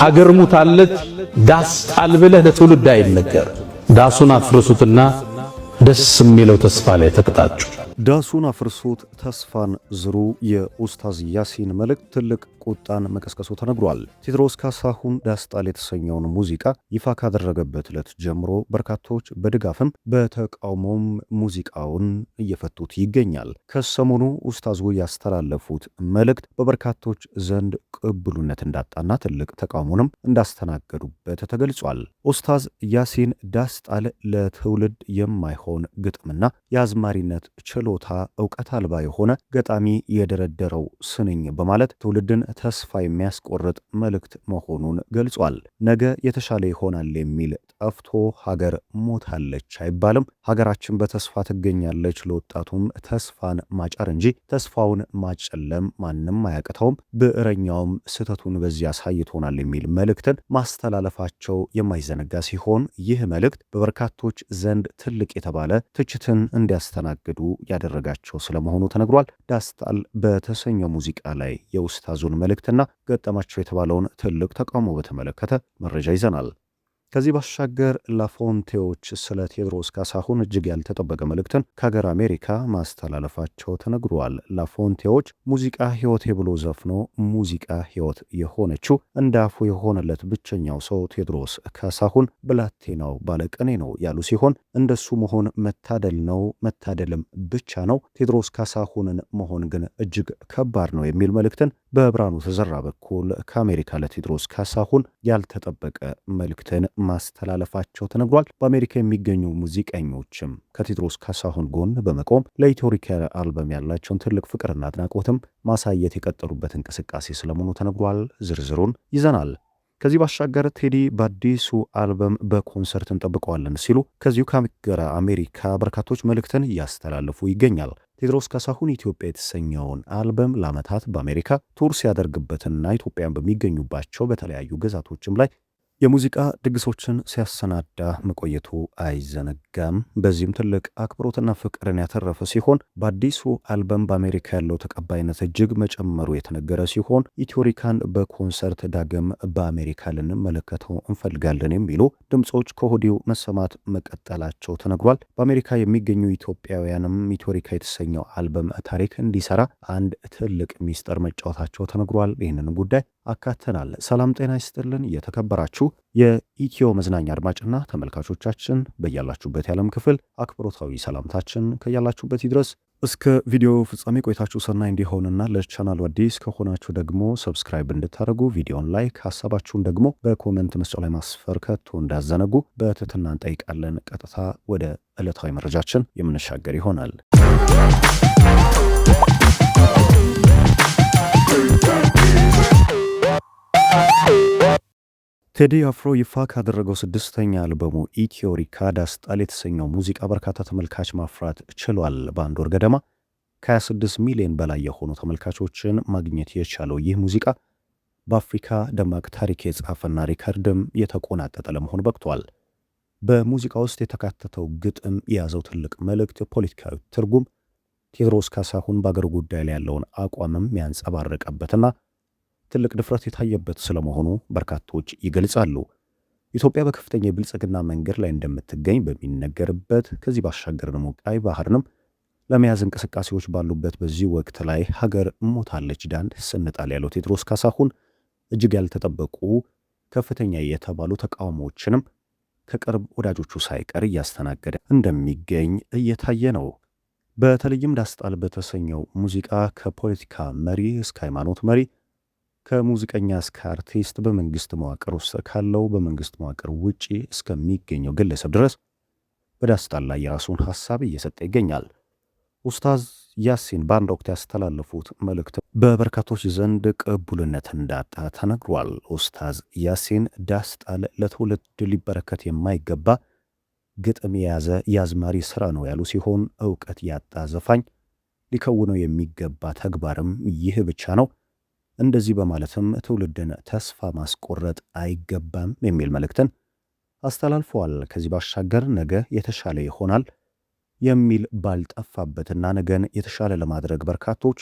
አገር ሙታለች ዳስ ጣል ብለህ ለትውልድ አይነገር። ዳሱን አፍርሱትና ደስ የሚለው ተስፋ ላይ ተቀጣጩ። ዳሱን አፍርሱት ተስፋን ዝሩ የኡስታዝ ያሲን መልእክት ትልቅ ቁጣን መቀስቀሱ ተነግሯል። ቴዎድሮስ ካሳሁን ዳስ ጣል የተሰኘውን ሙዚቃ ይፋ ካደረገበት ዕለት ጀምሮ በርካቶች በድጋፍም በተቃውሞም ሙዚቃውን እየፈቱት ይገኛል። ከሰሞኑ ኡስታዙ ያስተላለፉት መልእክት በበርካቶች ዘንድ ቅቡልነት እንዳጣና ትልቅ ተቃውሞንም እንዳስተናገዱበት ተገልጿል። ኡስታዝ ያሲን ዳስ ጣል ለትውልድ የማይሆን ግጥምና የአዝማሪነት ችሎታ ዕውቀት አልባ የሆነ ገጣሚ የደረደረው ስንኝ በማለት ትውልድን ተስፋ የሚያስቆርጥ መልእክት መሆኑን ገልጿል። ነገ የተሻለ ይሆናል የሚል ጠፍቶ ሀገር ሞታለች አይባልም። ሀገራችን በተስፋ ትገኛለች። ለወጣቱም ተስፋን ማጫር እንጂ ተስፋውን ማጨለም ማንም አያቅተውም። ብዕረኛውም ስህተቱን በዚህ አሳይቶናል የሚል መልእክትን ማስተላለፋቸው የማይዘነጋ ሲሆን ይህ መልእክት በበርካቶች ዘንድ ትልቅ የተባለ ትችትን እንዲያስተናግዱ ያደረጋቸው ስለመሆኑ ተነግሯል። ዳስ ጣል በተሰኘው ሙዚቃ ላይ የኡስታዙን መልእክትና ገጠማቸው የተባለውን ትልቅ ተቃውሞ በተመለከተ መረጃ ይዘናል። ከዚህ ባሻገር ላፎንቴዎች ስለ ቴዎድሮስ ካሳሁን እጅግ ያልተጠበቀ መልእክትን ከሀገር አሜሪካ ማስተላለፋቸው ተነግሯል። ላፎንቴዎች ሙዚቃ ሕይወቴ ብሎ ዘፍኖ ሙዚቃ ሕይወት የሆነችው እንዳፉ የሆነለት ብቸኛው ሰው ቴዎድሮስ ካሳሁን ብላቴናው ባለቅኔ ነው ያሉ ሲሆን እንደሱ መሆን መታደል ነው፣ መታደልም ብቻ ነው። ቴዎድሮስ ካሳሁንን መሆን ግን እጅግ ከባድ ነው የሚል መልእክትን በብርሃኑ ተዘራ በኩል ከአሜሪካ ለቴዎድሮስ ካሳሁን ያልተጠበቀ መልእክትን ማስተላለፋቸው ተነግሯል። በአሜሪካ የሚገኙ ሙዚቀኞችም ከቴዎድሮስ ካሳሁን ጎን በመቆም ለኢትዮሪካ አልበም ያላቸውን ትልቅ ፍቅርና አድናቆትም ማሳየት የቀጠሉበት እንቅስቃሴ ስለመሆኑ ተነግሯል። ዝርዝሩን ይዘናል። ከዚህ ባሻገር ቴዲ በአዲሱ አልበም በኮንሰርት እንጠብቀዋለን ሲሉ ከዚሁ ከሀገረ አሜሪካ በርካቶች መልእክትን እያስተላለፉ ይገኛል። ቴዎድሮስ ካሳሁን ኢትዮጵያ የተሰኘውን አልበም ለዓመታት በአሜሪካ ቱር ሲያደርግበትና ኢትዮጵያን በሚገኙባቸው በተለያዩ ግዛቶችም ላይ የሙዚቃ ድግሶችን ሲያሰናዳ መቆየቱ አይዘነጋም። በዚህም ትልቅ አክብሮትና ፍቅርን ያተረፈ ሲሆን በአዲሱ አልበም በአሜሪካ ያለው ተቀባይነት እጅግ መጨመሩ የተነገረ ሲሆን ኢትዮሪካን በኮንሰርት ዳግም በአሜሪካ ልንመለከተው እንፈልጋለን የሚሉ ድምፆች ከሆዲው መሰማት መቀጠላቸው ተነግሯል። በአሜሪካ የሚገኙ ኢትዮጵያውያንም ኢትዮሪካ የተሰኘው አልበም ታሪክ እንዲሰራ አንድ ትልቅ ሚስጥር መጫወታቸው ተነግሯል። ይህንን ጉዳይ አካተናል። ሰላም ጤና ይስጥልን። የተከበራችሁ የኢትዮ መዝናኛ አድማጭና ተመልካቾቻችን በያላችሁበት የዓለም ክፍል አክብሮታዊ ሰላምታችን ከያላችሁበት ይድረስ። እስከ ቪዲዮ ፍጻሜ ቆይታችሁ ሰናይ እንዲሆንና ለቻናሉ አዲስ ከሆናችሁ ደግሞ ሰብስክራይብ እንድታደርጉ፣ ቪዲዮን ላይክ፣ ሀሳባችሁን ደግሞ በኮሜንት መስጫው ላይ ማስፈር ከቶ እንዳዘነጉ በትህትና እንጠይቃለን። ቀጥታ ወደ ዕለታዊ መረጃችን የምንሻገር ይሆናል። ቴዲ አፍሮ ይፋ ካደረገው ስድስተኛ አልበሙ ኢትዮሪካ ዳስ ጣል የተሰኘው ሙዚቃ በርካታ ተመልካች ማፍራት ችሏል። በአንድ ወር ገደማ ከ26 ሚሊዮን በላይ የሆኑ ተመልካቾችን ማግኘት የቻለው ይህ ሙዚቃ በአፍሪካ ደማቅ ታሪክ የጻፈና ሪከርድም የተቆናጠጠ ለመሆን በቅቷል። በሙዚቃ ውስጥ የተካተተው ግጥም የያዘው ትልቅ መልእክት፣ ፖለቲካዊ ትርጉም ቴዎድሮስ ካሳሁን በአገር ጉዳይ ላይ ያለውን አቋምም ያንጸባረቀበትና ትልቅ ድፍረት የታየበት ስለመሆኑ በርካቶች ይገልጻሉ። ኢትዮጵያ በከፍተኛ የብልጽግና መንገድ ላይ እንደምትገኝ በሚነገርበት ከዚህ ባሻገር ደግሞ ቀይ ባህርንም ለመያዝ እንቅስቃሴዎች ባሉበት በዚህ ወቅት ላይ ሀገር ሞታለች ዳንድ ስንጣል ያለው ቴዎድሮስ ካሳሁን እጅግ ያልተጠበቁ ከፍተኛ የተባሉ ተቃውሞዎችንም ከቅርብ ወዳጆቹ ሳይቀር እያስተናገደ እንደሚገኝ እየታየ ነው። በተለይም ዳስ ጣል በተሰኘው ሙዚቃ ከፖለቲካ መሪ እስከ ሃይማኖት መሪ ከሙዚቀኛ እስከ አርቲስት በመንግስት መዋቅር ውስጥ ካለው በመንግስት መዋቅር ውጪ እስከሚገኘው ግለሰብ ድረስ በዳስ ጣል ላይ የራሱን ሐሳብ እየሰጠ ይገኛል። ኡስታዝ ያሲን በአንድ ወቅት ያስተላለፉት መልእክት በበርካቶች ዘንድ ቅቡልነት እንዳጣ ተነግሯል። ኡስታዝ ያሲን ዳስ ጣል ለትውልድ ሊበረከት የማይገባ ግጥም የያዘ የአዝማሪ ሥራ ነው ያሉ ሲሆን ዕውቀት ያጣ ዘፋኝ ሊከውነው የሚገባ ተግባርም ይህ ብቻ ነው። እንደዚህ በማለትም ትውልድን ተስፋ ማስቆረጥ አይገባም የሚል መልእክትን አስተላልፈዋል። ከዚህ ባሻገር ነገ የተሻለ ይሆናል የሚል ባልጠፋበትና ነገን የተሻለ ለማድረግ በርካቶች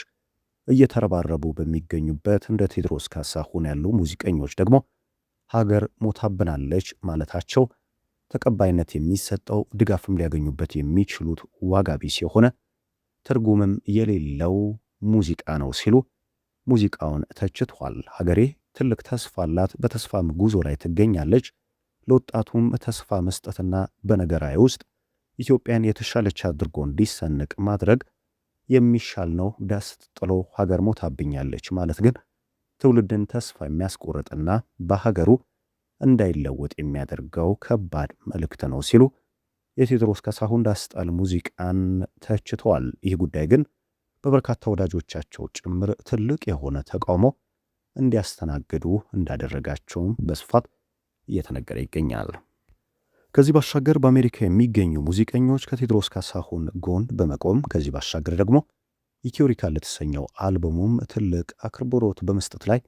እየተረባረቡ በሚገኙበት እንደ ቴዎድሮስ ካሳሁን ያሉ ሙዚቀኞች ደግሞ ሀገር ሞታብናለች ማለታቸው ተቀባይነት የሚሰጠው ድጋፍም ሊያገኙበት የሚችሉት ዋጋ ቢስ የሆነ ትርጉምም የሌለው ሙዚቃ ነው ሲሉ ሙዚቃውን ተችቷል። ሀገሬ ትልቅ ተስፋ አላት፣ በተስፋም ጉዞ ላይ ትገኛለች። ለወጣቱም ተስፋ መስጠትና በነገራዊ ውስጥ ኢትዮጵያን የተሻለች አድርጎ እንዲሰንቅ ማድረግ የሚሻል ነው። ዳስ ጥሎ ሀገር ሞታብኛለች ማለት ግን ትውልድን ተስፋ የሚያስቆርጥና በሀገሩ እንዳይለወጥ የሚያደርገው ከባድ መልእክት ነው ሲሉ የቴዎድሮስ ካሳሁን ዳስ ጣል ሙዚቃን ተችተዋል። ይህ ጉዳይ ግን በበርካታ ወዳጆቻቸው ጭምር ትልቅ የሆነ ተቃውሞ እንዲያስተናግዱ እንዳደረጋቸውም በስፋት እየተነገረ ይገኛል። ከዚህ ባሻገር በአሜሪካ የሚገኙ ሙዚቀኞች ከቴዎድሮስ ካሳሁን ጎን በመቆም ከዚህ ባሻገር ደግሞ ኢትዮሪካል ለተሰኘው አልበሙም ትልቅ አክብሮት በመስጠት ላይ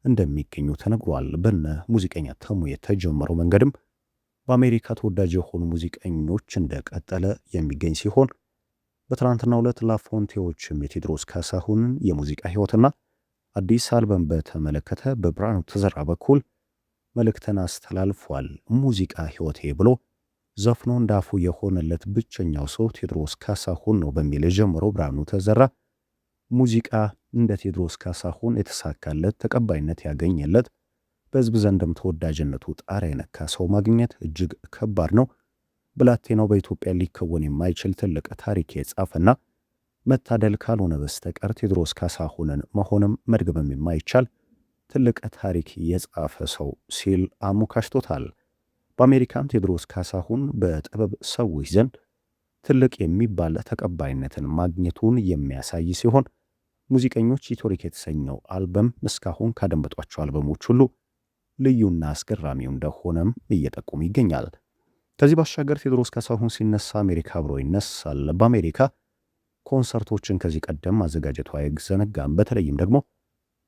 እንደሚገኙ ተነግሯል። በነ ሙዚቀኛ ተሙ የተጀመረው መንገድም በአሜሪካ ተወዳጅ የሆኑ ሙዚቀኞች እንደቀጠለ የሚገኝ ሲሆን በትናንትናው ዕለት ላፎንቴዎችም የቴዎድሮስ ካሳሁንን የሙዚቃ ሕይወትና አዲስ አልበም በተመለከተ በብርሃኑ ተዘራ በኩል መልእክትን አስተላልፏል። ሙዚቃ ሕይወቴ ብሎ ዘፍኖ እንዳፉ የሆነለት ብቸኛው ሰው ቴዎድሮስ ካሳሁን ነው በሚል የጀመረው ብርሃኑ ተዘራ ሙዚቃ እንደ ቴዎድሮስ ካሳሁን የተሳካለት ተቀባይነት ያገኘለት በሕዝብ ዘንድም ተወዳጅነቱ ጣሪያ የነካ ሰው ማግኘት እጅግ ከባድ ነው። ብላቴናው በኢትዮጵያ ሊከወን የማይችል ትልቅ ታሪክ የጻፈና መታደል ካልሆነ በስተቀር ቴዎድሮስ ካሳሁንን መሆንም መድገምም የማይቻል ትልቅ ታሪክ የጻፈ ሰው ሲል አሞካሽቶታል። በአሜሪካም ቴዎድሮስ ካሳሁን በጥበብ ሰዎች ዘንድ ትልቅ የሚባል ተቀባይነትን ማግኘቱን የሚያሳይ ሲሆን ሙዚቀኞች ኢትዮሪክ የተሰኘው አልበም እስካሁን ካደመጧቸው አልበሞች ሁሉ ልዩና አስገራሚው እንደሆነም እየጠቆሙ ይገኛል። ከዚህ ባሻገር ቴዎድሮስ ካሳሁን ሲነሳ አሜሪካ አብሮ ይነሳል። በአሜሪካ ኮንሰርቶችን ከዚህ ቀደም ማዘጋጀቱ አይዘነጋም። በተለይም ደግሞ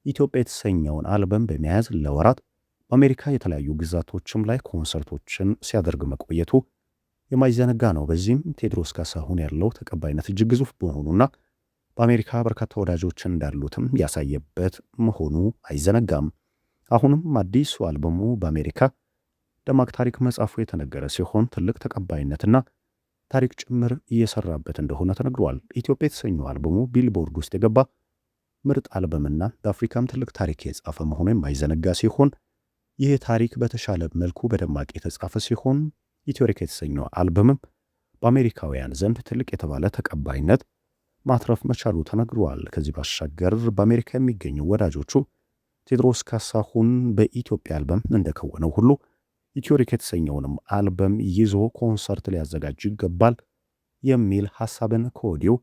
ኢትዮጵያ የተሰኘውን አልበም በመያዝ ለወራት በአሜሪካ የተለያዩ ግዛቶችም ላይ ኮንሰርቶችን ሲያደርግ መቆየቱ የማይዘነጋ ነው። በዚህም ቴዎድሮስ ካሳሁን ያለው ተቀባይነት እጅግ ግዙፍ በመሆኑና በአሜሪካ በርካታ ወዳጆችን እንዳሉትም ያሳየበት መሆኑ አይዘነጋም። አሁንም አዲሱ አልበሙ በአሜሪካ ደማቅ ታሪክ መጻፉ የተነገረ ሲሆን ትልቅ ተቀባይነትና ታሪክ ጭምር እየሰራበት እንደሆነ ተነግሯል። ኢትዮጵያ የተሰኘው አልበሙ ቢልቦርድ ውስጥ የገባ ምርጥ አልበምና በአፍሪካም ትልቅ ታሪክ የጻፈ መሆኑ የማይዘነጋ ሲሆን ይህ ታሪክ በተሻለ መልኩ በደማቅ የተጻፈ ሲሆን ኢትዮሪክ የተሰኘው አልበምም በአሜሪካውያን ዘንድ ትልቅ የተባለ ተቀባይነት ማትረፍ መቻሉ ተነግሯል። ከዚህ ባሻገር በአሜሪካ የሚገኙ ወዳጆቹ ቴዎድሮስ ካሳሁን በኢትዮጵያ አልበም እንደከወነው ሁሉ ኢትዮሪክ የተሰኘውንም አልበም ይዞ ኮንሰርት ሊያዘጋጅ ይገባል የሚል ሐሳብን ከወዲሁ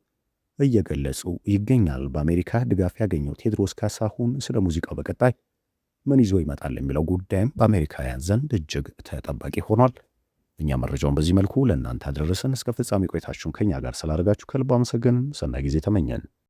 እየገለጹ ይገኛል። በአሜሪካ ድጋፍ ያገኘው ቴዎድሮስ ካሳሁን ስለ ሙዚቃው በቀጣይ ምን ይዞ ይመጣል የሚለው ጉዳይም በአሜሪካውያን ዘንድ እጅግ ተጠባቂ ሆኗል። እኛ መረጃውን በዚህ መልኩ ለእናንተ አደረሰን። እስከ ፍጻሜ ቆይታችሁን ከኛ ጋር ስላደረጋችሁ ከልብ አመሰገንን። ሰናይ ጊዜ ተመኘን።